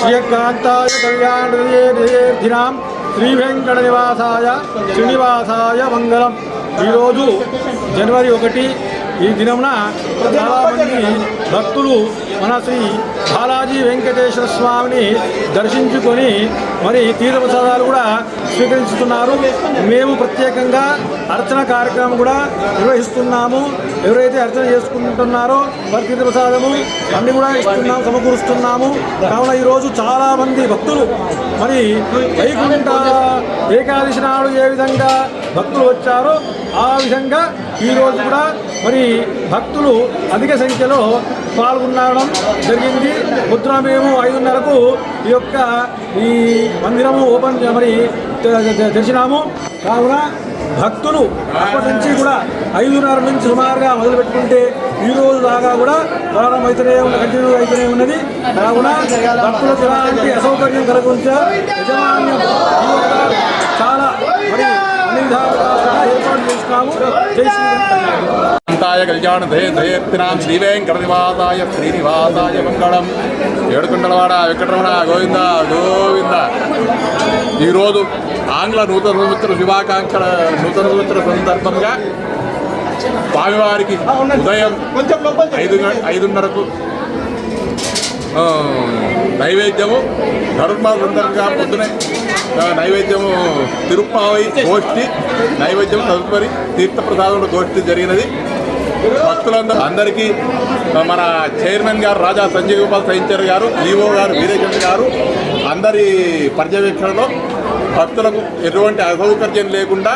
శ్రీకాంతాయ కళ్యాణేధినాం శ్రీ వెంకట నివాసాయ శ్రీనివాసాయ మంగళం. ఈరోజు జనవరి 1 ఈ దినమున చాలామంది భక్తులు మన శ్రీ బాలాజీ వెంకటేశ్వర స్వామిని దర్శించుకొని మరి తీర్థప్రసాదాలు కూడా స్వీకరిస్తున్నారు. మేము ప్రత్యేకంగా అర్చన కార్యక్రమం కూడా నిర్వహిస్తున్నాము. ఎవరైతే అర్చన చేసుకుంటున్నారో వారి తీర్థప్రసాదము అన్ని కూడా ఇస్తున్నాము, సమకూరుస్తున్నాము. కావున ఈరోజు చాలామంది భక్తులు మరి వైకుంఠ ఏకాదశి నాడు ఏ విధంగా భక్తులు వచ్చారో ఆ విధంగా ఈరోజు కూడా మరి భక్తులు అధిక సంఖ్యలో పాల్గొనడం జరిగింది. పొద్దున మేము 5:30కు ఈ మందిరము ఓపెన్ మరి తెరిచినాము. కావున భక్తులు అప్పటి నుంచి కూడా 5:30 నుంచి సుమారుగా మొదలు పెట్టుకుంటే ఈరోజు దాకా కూడా ప్రారంభమైతేనే కంటిన్యూ అయితేనే ఉన్నది. కావున భక్తులకు ఎలాంటి అసౌకర్యం కలగకుండా యజమాన్యం చాలా మరి అన్ని విధాలుగా ఏర్పాటు చేస్తున్నాము. జై శ్రీకాంతాయ కళ్యాణ దయత్నాం శ్రీ వెంకట నివాసాయ శ్రీనివాసాయ మంగళం. ఏడుకొండలవాడ వెంకటరమణ గోవింద గోవింద. ఈరోజు ఆంగ్ల నూతన సంవత్సర శుభాకాంక్షల నూతన సంవత్సర సందర్భంగా స్వామివారికి ఉదయం 5:30కు నైవేద్యము, ధనుర్మాస సందర్భంగా పొద్దునే నైవేద్యము తిరుప్పావై గోష్ఠి నైవేద్యం తదుపరి తీర్థప్రసాదంలో గోష్ఠి జరిగినది. భక్తులందరికీ మన చైర్మన్ గారు రాజా సంజయ్ గోపాల్ సైంచర్ గారు, ఈఓ గారు వీరేచంద్ర గారు అందరి పర్యవేక్షణలో భక్తులకు ఎటువంటి అసౌకర్యం లేకుండా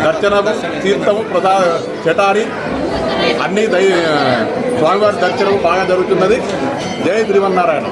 దర్శనము, తీర్థము, ప్రసాద చటారి అన్ని స్వామివారి దర్శనము బాగా జరుగుతున్నది. జై శ్రీమన్నారాయణ.